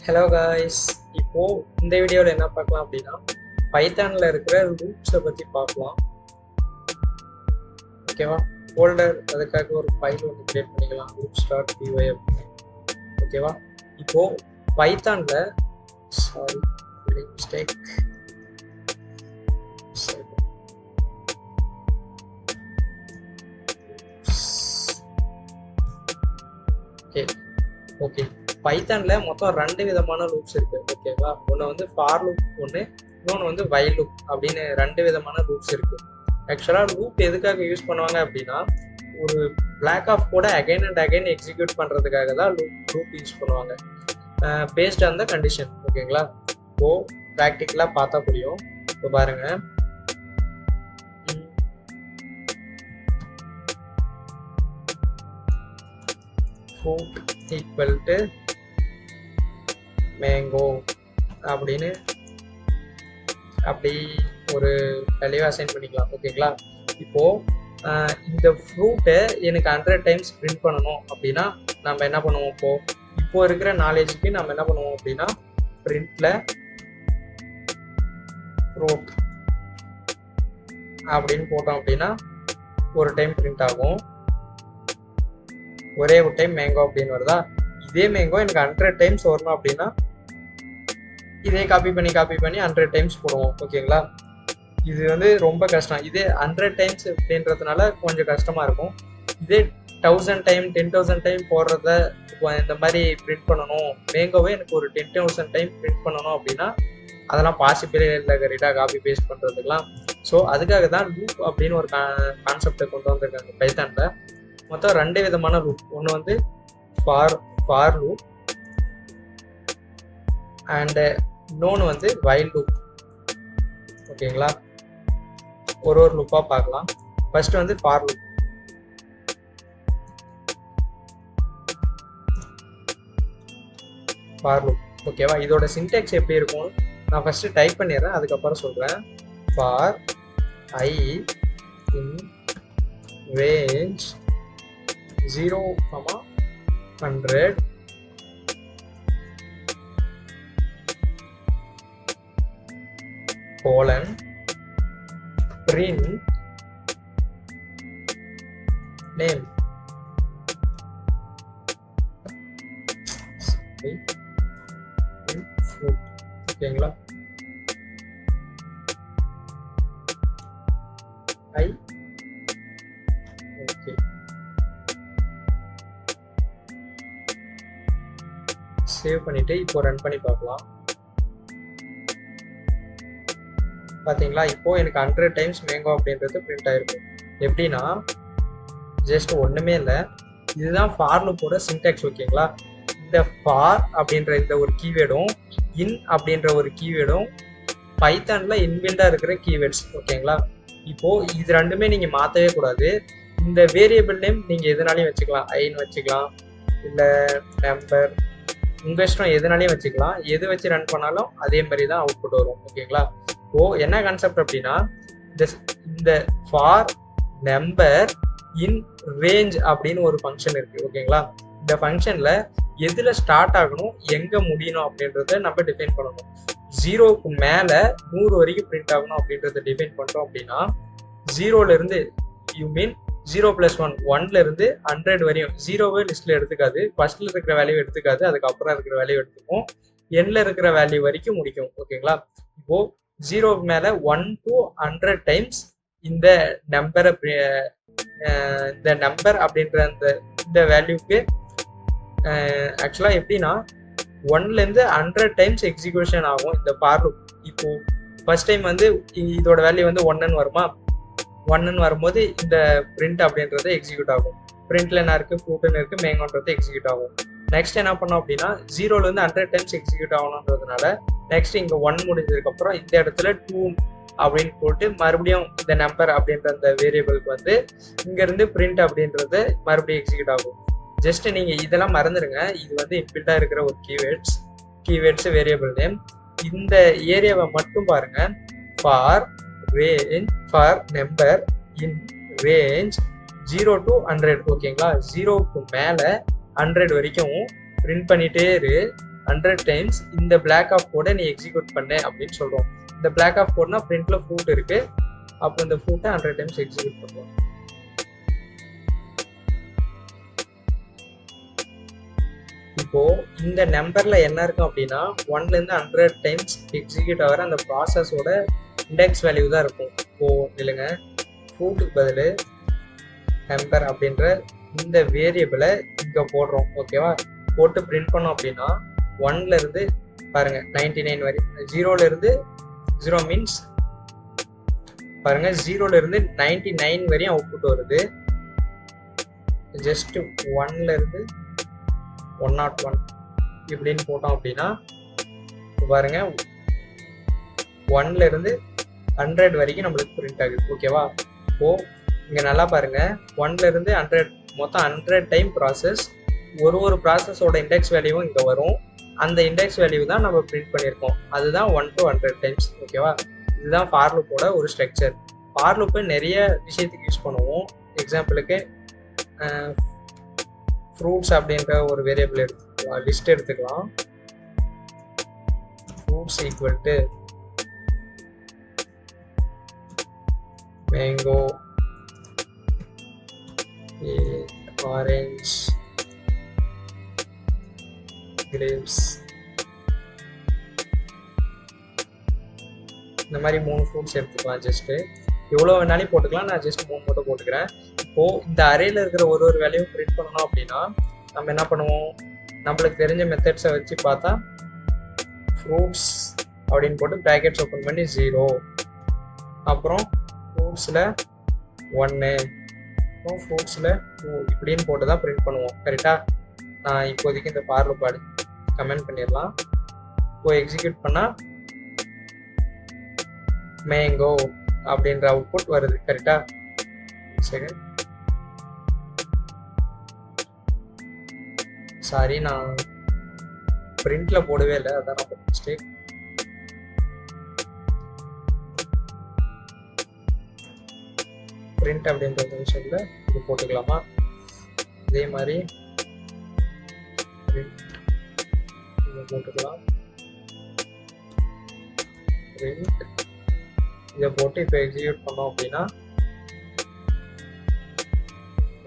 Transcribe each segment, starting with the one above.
Hello guys, இப்போ இந்த வீடியோவில் என்ன பார்க்கலாம் அப்படின்னா பைத்தானில் இருக்கிற லூப்ஸை பற்றி பார்க்கலாம். ஓகேவா? ஃபோல்டர் அதுக்காக ஒரு ஃபைல் ஒன்று கிரியேட் பண்ணிக்கலாம், loops.py அப்படின்னு. ஓகேவா? இப்போ பைத்தானில் மிஸ்டேக் ஓகே பைத்தானில் மொத்தம் 2 விதமான லூப்ஸ் இருக்கு. ஓகேவா? ஒன்று வந்து ஃபார் லூப், இன்னொன்று வந்து வைல் லூப் அப்படின்னு 2 விதமான லூப்ஸ் இருக்கு. ஆக்சுவலாக லூப் எதுக்காக யூஸ் பண்ணுவாங்க அப்படின்னா, ஒரு பிளாக் ஆஃப் கூட அகைன் அண்ட் அகைன் எக்ஸிக்யூட் பண்ணுறதுக்காக தான் லூப் யூஸ் பண்ணுவாங்க, பேஸ்ட் ஆன் த கண்டிஷன். ஓகேங்களா? இப்போ ப்ராக்டிக்கலாக பார்த்தா புரியும். இப்போ பாருங்க, ஃப்ரூட் ஈக்குவல் டு மேங்கோ அப்படின்னு அப்படி ஒரு வேல்யூ அசைன் பண்ணிக்கலாம். ஓகேங்களா? இப்போ இந்த ஃப்ரூட்டை எனக்கு 100 டைம்ஸ் பிரிண்ட் பண்ணணும் அப்படின்னா நம்ம என்ன பண்ணுவோம்? இப்போ இருக்கிற நாலேஜுக்கு நம்ம என்ன பண்ணுவோம் அப்படின்னா, பிரிண்ட்ல ஃப்ரூட் அப்படின்னு போட்டோம் அப்படின்னா ஒரு டைம் பிரிண்ட் ஆகும், ஒரே ஒரு டைம் மேங்கோ அப்படின்னு வருதா? இதே மேங்கோ எனக்கு 100 டைம்ஸ் வரணும் அப்படின்னா இதே காப்பி பண்ணி 100 டைம்ஸ் போடுவோம். ஓகேங்களா? இது வந்து ரொம்ப கஷ்டம். இதே 100 டைம்ஸ் அப்படின்றதுனால கொஞ்சம் கஷ்டமா இருக்கும். இதே 1000 டைம் 10,000 டைம் போடுறத இந்த மாதிரி பிரிண்ட் பண்ணணும், மேங்கோவே எனக்கு ஒரு 10,000 டைம் பிரிண்ட் பண்ணணும் அப்படின்னா அதெல்லாம் பாசிபிளே இல்லை கரெக்டாக காப்பி பேஸ்ட் பண்ணுறதுக்கெலாம். ஸோ அதுக்காக தான் லூப் அப்படின்னு ஒரு கான்செப்டை கொண்டு வந்திருக்காங்க பைத்தானில். மொத்தம் 2 விதமான லூப். ஒன்று வந்து ஃபார் லூப் அண்ட் இன்னொன்று வந்து வைல் லூப். ஓகேங்களா? ஒரு லூப்பாக பார்க்கலாம். ஃபர்ஸ்ட் வந்து ஃபார் லூப். ஓகேவா? இதோட சின்டெக்ஸ் எப்படி இருக்கும் நான் ஃபர்ஸ்ட் டைப் பண்ணிடுறேன், அதுக்கப்புறம் சொல்கிறேன். For I in range 0,100 colon print name. ஓகேங்களா? ஓகே, சேவ் பண்ணிட்டு இப்போ ரன் பண்ணி பார்க்கலாம். பார்த்தீங்களா? இப்போ எனக்கு 100 டைம்ஸ் மேங்கோ அப்படின்றது பிரிண்ட் ஆயிருக்கும். எப்படின்னா ஜஸ்ட் ஒன்றுமே இல்லை, இதுதான் ஃபார் லூப்போட சின்டாக்ஸ். ஓகேங்களா? இந்த ஃபார் அப்படின்ற இந்த ஒரு கீவேர்டும் இன் அப்படின்ற ஒரு கீவேர்டும் பைத்தானில் இன்பில்டாக இருக்கிற கீவேர்ட்ஸ். ஓகேங்களா? இப்போ இது ரெண்டுமே நீங்கள் மாற்றவே கூடாது. இந்த வேரியபிள் நேம் நீங்கள் எதுனாலையும் வச்சுக்கலாம், ஐன்னு வச்சுக்கலாம், இல்லை நம்பர், உங்கள் இஷ்டம் எதுனாலையும் வச்சுக்கலாம். எது வச்சு ரன் பண்ணாலும் அதே மாதிரி தான் அவுட்புட் வரும். ஓகேங்களா? இப்போ என்ன கான்செப்ட் அப்படின்னா, இந்த ஃபார் நம்பர் இன் ரேஞ்ச் அப்படின்னு ஒரு ஃபங்க்ஷன் இருக்கு. ஓகேங்களா? இந்த ஃபங்க்ஷன்ல எதுல ஸ்டார்ட் ஆகணும், எங்க முடியணும் அப்படின்றத நம்ம டிஃபைன் பண்ணணும். 0க்கு மேல 100 வரைக்கும் பிரிண்ட் ஆகணும் அப்படின்றத டிஃபைன் பண்றோம் அப்படின்னா 0ல இருந்து, யூ மீன் 0 + 1 1ல இருந்து 100 வரையும் 0வே லிஸ்ட்ல எடுத்துக்காது, ஃபர்ஸ்ட்ல இருக்கிற வேல்யூ எடுத்துக்காது, அதுக்கப்புறம் இருக்கிற வேல்யூ எடுத்துக்கும், எண்ட்ல இருக்கிற வேல்யூ வரைக்கும் முடிக்கும். ஓகேங்களா? இப்போ 0க்கு மேல 1 to 100 டைம்ஸ் இந்த நம்பர் அப்படின்ற இந்த வேல்யூக்கு ஆக்சுவலா எப்படின்னா 1ல இருந்து 100 டைம்ஸ் எக்ஸிக்யூஷன் ஆகும் இந்த ஃபார் லூப். இப்போ ஃபர்ஸ்ட் டைம் வந்து இதோட வேல்யூ வந்து 1ன்னு வருமா? 1ன்னு வரும்போது இந்த பிரிண்ட் அப்படின்றது எக்ஸிக்யூட் ஆகும். பிரிண்ட்ல என்ன இருக்கு, ஃப்ரூட்னு இருக்கு, மேங்கோன்றது எக்ஸிக்யூட் ஆகும். நெக்ஸ்ட் என்ன பண்ணோம் அப்படின்னா 0ல இருந்து 100 டைம்ஸ் எக்ஸிக்யூட் ஆகணுன்றதுனால நெக்ஸ்ட் இங்க 1 முடிஞ்சதுக்கு அப்புறம் இந்த இடத்துல 2 அப்படின்னு போட்டு மறுபடியும் இந்த நம்பர் அப்படின்ற அந்த வேரியபிளுக்கு வந்து இங்க இருந்து பிரிண்ட் அப்படின்றது மறுபடியும் எக்ஸிக்யூட் ஆகும். ஜஸ்ட் நீங்க இதெல்லாம் மறந்துடுங்க, இது வந்து இன்பில்டா இருக்கிற ஒரு கீவேர்ட்ஸ் வேரியபிள் நேம். இந்த ஏரியாவை மட்டும் பாருங்க. For number in range 0 to 100. ஓகேங்களா? 0க்கு மேல 100 வரைக்கும் பிரிண்ட் பண்ணிட்டே இரு. 100 டைம்ஸ் இந்த பிளாக் ஆஃப் கோடை நீ எக்ஸிக்யூட் பண்ணு அப்படின்னு சொல்றோம். இந்த பிளாக் ஆஃப் கோட்னா பிரிண்ட்ல ஃப்ரூட் இருக்கு, அப்போ இந்த ஃப்ரூட்டை 100 டைம்ஸ் எக்ஸிக்யூட் பண்ணுவோம். இப்போ இந்த நம்பர்ல என்ன இருக்கும் அப்படின்னா 1ல இருந்து 100 டைம்ஸ் எக்ஸிக்யூட் ஆகிற அந்த ப்ராசஸோட இண்டெக்ஸ் வேல்யூ தான் இருக்கும். இப்போ இல்லைங்க, ஃப்ரூட்டுக்கு பதில் நம்பர் அப்படின்ற இந்த வேரியபிளை இங்க போடுறோம். ஓகேவா? போட்டு பிரிண்ட் பண்ணோம் அப்படின்னா 1ல இருந்து பாருங்க 99 வரை, 0ல இருந்து 0 மீன்ஸ் பாருங்க 0ல இருந்து 99 வரையும் அவுட்புட் வருது. ஜஸ்ட் 1ல இருந்து 101 இப்படின்னு போட்டோம் அப்படின்னா பாருங்க 1ல இருந்து 100 வரைக்கும் நம்மளுக்கு பிரிண்ட் ஆகுது. ஓகேவா? இப்போ இங்க நல்லா பாருங்க 1ல இருந்து 100 மொத்தம் 100 டைம் ப்ராசஸ். ஒரு ப்ராசஸோட இண்டெக்ஸ் வேல்யூவும் இங்க வரும். அந்த இண்டெக்ஸ் வேல்யூ தான் நம்ம பிரிண்ட் பண்ணியிருக்கோம். அதுதான் 1 to 100 டைம்ஸ். ஓகேவா? இதுதான் ஃபார் லூப்போட ஒரு ஸ்ட்ரக்சர். ஃபார் லூப்பை நிறைய விஷயத்துக்கு யூஸ் பண்ணுவோம். எக்ஸாம்பிளுக்கு ஃப்ரூட்ஸ் அப்படின்ற ஒரு வேரியபிள் எடுத்துக்கலாம், லிஸ்ட் எடுத்துக்கலாம். Fruits equal to mango, orange, grapes, இந்த மாதிரி 3 ஃப்ரூட்ஸ் எடுத்துக்கலாம். ஜஸ்ட் எவ்வளோ வேணாலும் போட்டுக்கலாம், நான் ஜஸ்ட் 3 மட்டும் போட்டுக்கிறேன். இப்போ இந்த அரேல இருக்கிற ஒரு வேல்யூவும் பிரிண்ட் பண்ணணும் அப்படின்னா நம்ம என்ன பண்ணுவோம், நம்மளுக்கு தெரிஞ்ச மெத்தட்ஸை வச்சு பார்த்தா ஃப்ரூட்ஸ் அப்படின்னு போட்டு ப்ராக்கெட்ஸ் ஓப்பன் பண்ணி 0, அப்புறம் ஃப்ரூட்ஸில் 1, அப்புறம் ஃப்ரூட்ஸில் 2 இப்படின்னு போட்டு தான் பிரிண்ட் பண்ணுவோம். கரெக்டாக? நான் இப்போதைக்கு இந்த ஃபார் லூப் கமெண்ட் பண்ணிடலாம். இப்போ எக்ஸிக்யூட் பண்ணால் மேங்கோ அப்படின்ற அவுட்புட் வருது. கரெக்டா? சரி, சாரி, நான் பிரிண்ட்ல போடவே இல்லை, அதான் நான் மிஸ்டேக். பிரிண்ட் அப்படின்ற விஷயத்துல இது போட்டுக்கலாமா? இதே மாதிரி போட்டுக்கலாம். பிரிண்ட் இதை போட்டு இப்போ எக்ஸிக்யூட் பண்ணோம் அப்படின்னா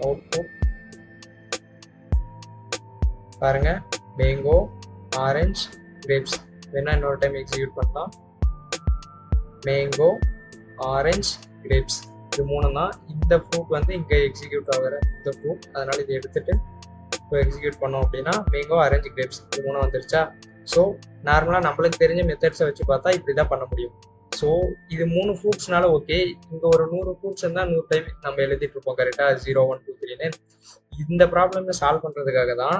அவுட்புட் பாருங்க மேங்கோ, ஆரஞ்ச், கிரேப்ஸ். வேணா இன்னொரு டைம் எக்ஸிக்யூட் பண்ணலாம். மேங்கோ, ஆரஞ்ச், கிரேப்ஸ் இது 3 தான். இந்த ஃப்ரூட் வந்து இங்கே எக்ஸிக்யூட் ஆகிற இந்த ஃப்ரூட், அதனால இதை எடுத்துட்டு இப்போ எக்ஸிக்யூட் பண்ணோம் அப்படின்னா மேங்கோ, ஆரஞ்சு, கிரேப்ஸ் இது 3 வந்துருச்சா? ஸோ நார்மலாக நம்மளுக்கு தெரிஞ்ச மெத்தட்ஸை வச்சு பார்த்தா இப்படி தான் பண்ண முடியும். ஸோ இது 3 ஃப்ரூட்ஸ்னால ஓகே. இங்கே ஒரு 100 ஃப்ரூட்ஸ் இருந்தால் 100 டைம் நம்ம எழுதிட்டு இருப்போம். கரெக்டாக? 0, 1, 2, 3ன்னு. இந்த ப்ராப்ளமை சால்வ் பண்ணுறதுக்காக தான்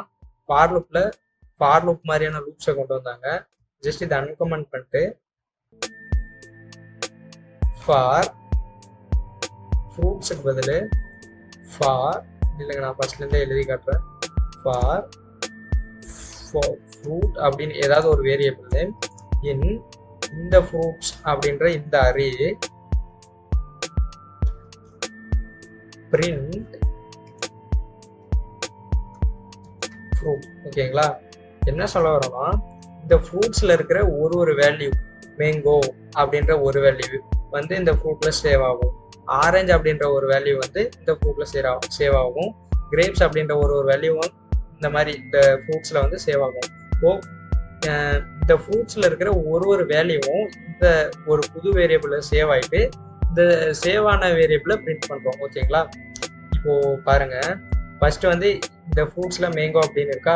ஃபார் லூப் மாதிரியான லூப்ஸை கொண்டு வந்தாங்க. ஜஸ்ட் இதை அன்கமெண்ட் பண்ணிட்டு ஃபார் ஃப்ரூட்ஸுக்கு பதில் ஃபார் இல்லைங்க, நான் ஃபர்ஸ்ட்லேருந்தே எழுதி காட்டுறேன். ஃபார் ஃப்ரூட் அப்படின்னு ஏதாவது ஒரு வேரியபிள் நேம் இன் இந்த ஃப்ரூட்ஸ் அப்படின்ற இந்த அரே பிரிண்ட் ஃப்ரூட். ஓகேங்களா? என்ன சொல்ல வரோம்னா இந்த ஃப்ரூட்ஸ்ல இருக்கிற ஒரு வேல்யூ, மேங்கோ அப்படின்ற ஒரு வேல்யூ வந்து இந்த ஃப்ரூட்ல சேவ் ஆகும். ஆரஞ்சு அப்படின்ற ஒரு வேல்யூ வந்து இந்த ஃப்ரூட்ல சேவ் ஆகும். கிரேப்ஸ் அப்படின்ற ஒரு வேல்யூவும் இந்த மாதிரி இந்த ஃப்ரூட்ஸ்ல வந்து சேவ் ஆகும். இப்போ இந்த ஃப்ரூட்ஸ்ல இருக்கிற ஒரு வேல்யூவும் இந்த ஒரு புது வேரியபிள்ல சேவ் ஆயிட்டு இந்த சேவ் ஆன வேரியபிளை பிரிண்ட் பண்றோம். ஓகேங்களா? இப்போ பாருங்க, ஃபர்ஸ்ட் வந்து இந்த ஃப்ரூட்ஸ்ல மேங்கோ அப்படின்னு இருக்கா.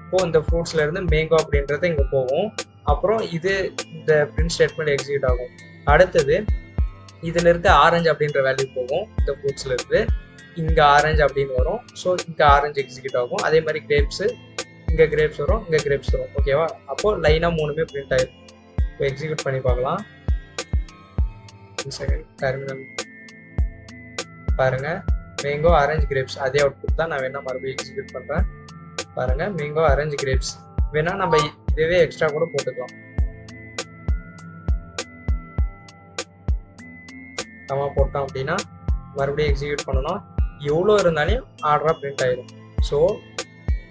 இப்போ இந்த ஃப்ரூட்ஸ்ல இருந்து மேங்கோ அப்படின்றது இங்க போகும். அப்புறம் இது இந்த பிரிண்ட் ஸ்டேட்மெண்ட் எக்ஸிக்யூட் ஆகும். அடுத்தது இதுல இருந்து ஆரஞ்சு அப்படின்ற வேல்யூ போகும். இந்த ஃப்ரூட்ஸ்ல இருந்து இங்க ஆரஞ்சு அப்படின்னு வரும். ஸோ இங்க ஆரஞ்சு எக்ஸிக்யூட் ஆகும். அதே மாதிரி கிரேப்ஸ், இங்க கிரேப்ஸ் வரும், இங்க கிரேப்ஸ் வரும். ஓகேவா? அப்போ லைனா 3மே பிரிண்ட் ஆயிடும். இப்போ எக்ஸிக்யூட் பண்ணி பார்க்கலாம். டெர்மினல் பாருங்க, மேங்கோ, ஆரஞ்சு, கிரேப்ஸ் அதே அவுட்புட் தான். நான் வேணா மறுபடியும் எக்ஸிக்யூட் பண்றேன். பாருங்க, மேங்கோ, ஆரஞ்சு, கிரேப்ஸ். வேணா நம்ம இதுவே எக்ஸ்ட்ரா கூட போட்டுக்கலாம். நம்ம போட்டோம் அப்படின்னா மறுபடியும் எக்ஸிக்யூட் பண்ணணும். எவ்வளோ இருந்தாலும் ஆர்டராக பிரிண்ட் ஆயிடும். ஸோ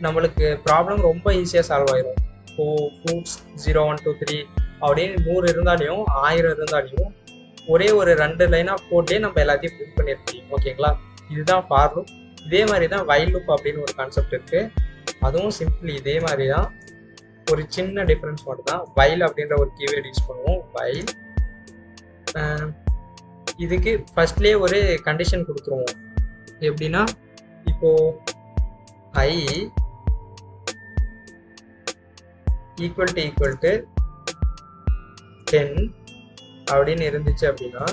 நம்மளுக்கு ப்ராப்ளம் ரொம்ப ஈஸியாக சால்வ் ஆயிடும். ஃப்ரூட்ஸ் 0 1 2 3 அப்படின்னு 100 இருந்தாலையும் 1000 இருந்தாலையும் ஒரே ஒரு 2 லைன் ஆஃப் கோட்லேயே நம்ம எல்லாத்தையும் பிரிண்ட் பண்ணியிருக்கோம். ஓகேங்களா, இதுதான் ஃபார் லூப். இதே மாதிரி தான் வைல் லூப் அப்படின்னு ஒரு கான்செப்ட் இருக்கு. அதுவும் சிம்பிள் இதே மாதிரி தான், ஒரு சின்ன டிஃபரன்ஸ் மட்டும் தான். வைல் அப்படின்ற ஒரு கீவேர்டு யூஸ் பண்ணுவோம். வைல் இதுக்கு ஃபர்ஸ்ட்லேயே ஒரு கண்டிஷன் கொடுத்துருவோம். எப்படின்னா, இப்போ ஐ ஈக்குவல் டு 10 அப்படின்னு இருந்துச்சு அப்படின்னா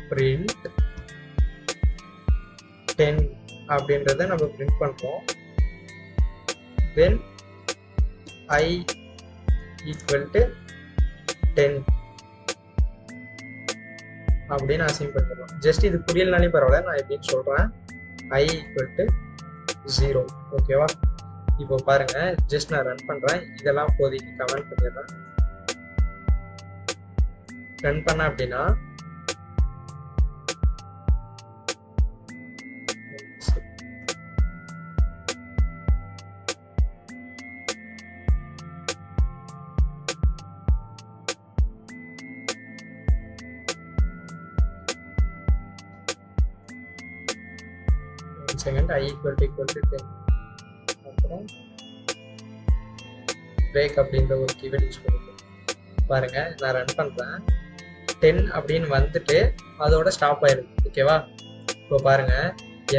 print 10 அப்படின்றத நம்ம பிரிண்ட் பண்றோம். தென் I ஈக்குவல் டு 10 அப்படின்னு அசைன் பண்ணிடலாம். ஜஸ்ட் இது புரியலனாலே பரவாயில்ல, நான் எப்படின்னு சொல்றேன். I equal to 0. ஓகேவா, இப்போ பாருங்க, ஜஸ்ட் நான் ரன் பண்றேன். இதெல்லாம் இப்போதைக்கு கமெண்ட் பண்ணிடுறேன். ரன் பண்ண அப்படின்னா செகண்ட் I ஈக்குவல் டு 10. அப்புறம் பிரேக் அப்படின்ற ஒரு கீவேர்ட் யூஸ் பண்ணிருக்கோம். பாருங்க, நான் ரன் பண்றேன். 10 அப்படின்னு வந்துட்டு அதோட ஸ்டாப் ஆயிருக்கு. ஓகேவா, இப்போ பாருங்க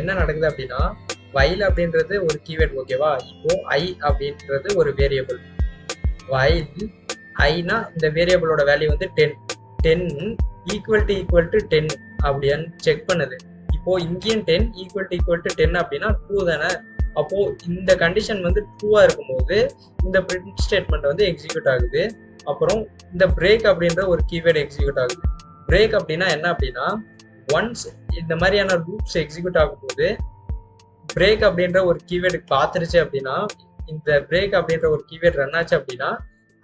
என்ன நடக்குது அப்படின்னா, வைல் அப்படின்றது ஒரு கீவேர்ட். ஓகேவா, இப்போ I அப்படின்றது ஒரு வேரியபிள். வைல் ஐனா இந்த வேரியபிளோட வேல்யூ வந்து 10 ஈக்குவல் டு 10 அப்படின்னு செக் பண்ணுது. இப்போ இங்கேயும் 10 ஈக்குவல் டு 10 அப்படின்னா ட்ரூ தானே. அப்போ இந்த கண்டிஷன் வந்து ட்ரூவா இருக்கும்போது இந்த பிரிண்ட் ஸ்டேட்மெண்ட் வந்து எக்ஸிக்யூட் ஆகுது. அப்புறம் இந்த பிரேக் அப்படின்ற ஒரு கீவேர்டு எக்ஸிக்யூட் ஆகுது. பிரேக் அப்படின்னா என்ன அப்படின்னா, ஒன்ஸ் இந்த மாதிரியான லூப்ஸ் எக்ஸிக்யூட் ஆகும்போது பிரேக் அப்படின்ற ஒரு கீவேர்டு பார்த்துருச்சு அப்படின்னா, இந்த பிரேக் அப்படின்ற ஒரு கீவேர்டு ரன் ஆச்சு அப்படின்னா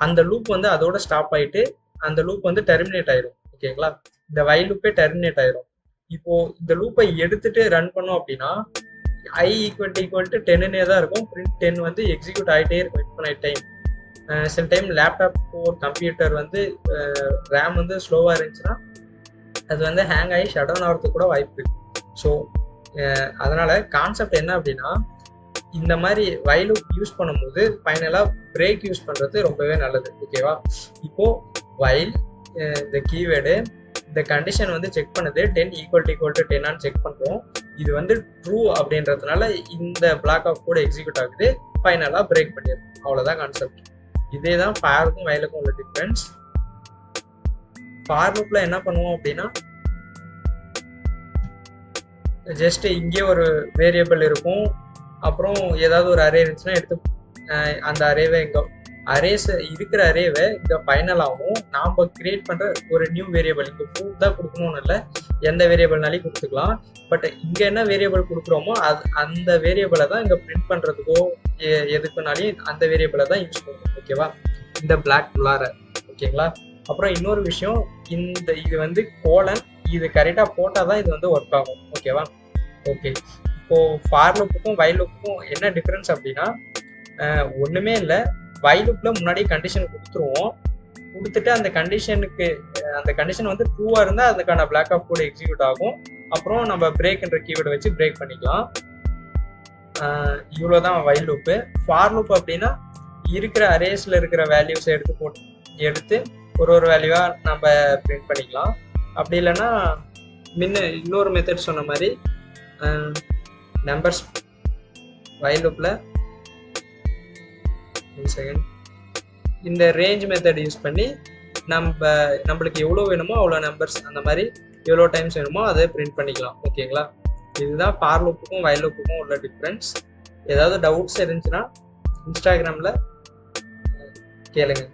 அந்த லூப் வந்து அதோட ஸ்டாப் ஆயிட்டு அந்த லூப் வந்து டெர்மினேட் ஆயிரும். ஓகேங்களா, இந்த வைல் லூப்பே டெர்மினேட் ஆயிரும். இப்போ இந்த லூப்பை எடுத்துட்டு ரன் பண்ணோம் அப்படின்னா I ஈக்குவல் டு 10 தான் இருக்கும். பிரிண்ட் 10 வந்து எக்ஸிக்யூட் ஆகிட்டே இருக்கும் இன்ஃபினைட் டைம். சில டைம் லேப்டாப் ஒரு கம்ப்யூட்டர் வந்து ரேம் வந்து ஸ்லோவாக இருந்துச்சுன்னா அது வந்து ஹேங் ஆகி ஷட் டவுன் ஆகிறதுக்கு கூட வாய்ப்பு இருக்கு. ஸோ அதனால கான்செப்ட் என்ன அப்படின்னா, இந்த மாதிரி வைல் லூப் யூஸ் பண்ணும்போது ஃபைனலாக பிரேக் யூஸ் பண்ணுறது ரொம்பவே நல்லது. ஓகேவா, இப்போ வைல் இந்த கீவேர்டு இந்த கண்டிஷன் வந்து செக் பண்ணுது. 10 ஈக்குவல் டு 10 செக் பண்ணுறோம். இது வந்து ட்ரூ அப்படின்றதுனால இந்த பிளாக் ஆஃப் கோட் எக்ஸிக்யூட் ஆகுது. ஃபைனலாக பிரேக் பண்ணிடும். அவ்வளோதான் கான்செப்ட். இதே தான் ஃபாருக்கும் வைலுக்கும் உள்ள டிஃப்ரென்ஸ். ஃபார் லூப்ல என்ன பண்ணுவோம் அப்படின்னா, ஜஸ்ட் இங்கே ஒரு வேரியபிள் இருக்கும். அப்புறம் ஏதாவது ஒரு அரே இருந்துச்சுன்னா எடுத்து அந்த அரேவை அரேஸ் இருக்கிற அரேவை இங்கே ஃபைனலாகவும் நாம் கிரியேட் பண்ணுற ஒரு நியூ வேரியபிள், இங்கே ஃப்ரூட் தான் கொடுக்கணும்னு இல்லை, எந்த வேரியபிள்னாலையும் கொடுத்துக்கலாம். பட் இங்கே என்ன வேரியபிள் கொடுக்குறோமோ அந்த வேரியபிளை தான் இங்கே பிரிண்ட் பண்ணுறதுக்கோ எதுக்குனாலையும் அந்த வேரியபிளை தான் யூஸ் பண்ணுவோம். ஓகேவா, இந்த பிளாக் உள்ளார. ஓகேங்களா, அப்புறம் இன்னொரு விஷயம், இது வந்து கோலன், இது கரெக்டாக போட்டால் தான் இது வந்து ஒர்க் ஆகும். ஓகேவா, ஓகே. இப்போது ஃபார் லூப்புக்கும் வைல் லூப்புக்கும் என்ன டிஃப்ரென்ஸ் அப்படின்னா, ஒன்றுமே இல்லை. வைல் லூப்பில் முன்னாடி கண்டிஷன் கொடுத்துருவோம். கொடுத்துட்டு அந்த கண்டிஷன் வந்து ட்ரூவாக இருந்தால் அதுக்கான பிளாக் ஆஃப் கோட் எக்ஸிக்யூட் ஆகும். அப்புறம் நம்ம பிரேக்ன்ற கீவேர்டை வச்சு பிரேக் பண்ணிக்கலாம். இவ்வளோதான் வைல் லூப்பு. ஃபார் லூப் அப்படின்னா இருக்கிற அரேஸில் இருக்கிற வேல்யூஸை எடுத்து ஒரு வேல்யூவாக நம்ம பிரிண்ட் பண்ணிக்கலாம். அப்படி இல்லைன்னா இன்னொரு மெத்தட் சொன்ன மாதிரி நம்பர்ஸ் வைல் லூப்பில் செகண்ட் இந்த ரேஞ்ச் மெத்தட் யூஸ் பண்ணி நம்மளுக்கு எவ்வளோ வேணுமோ அவ்வளோ நம்பர்ஸ், அந்த மாதிரி எவ்வளோ டைம்ஸ் வேணுமோ அதை பிரிண்ட் பண்ணிக்கலாம். ஓகேங்களா, இதுதான் ஃபார் லூப்புக்கும் வைல் லூப்புக்கும் உள்ள டிஃப்ரென்ஸ். ஏதாவது டவுட்ஸ் இருந்துச்சுன்னா இன்ஸ்டாகிராமில் கேளுங்க.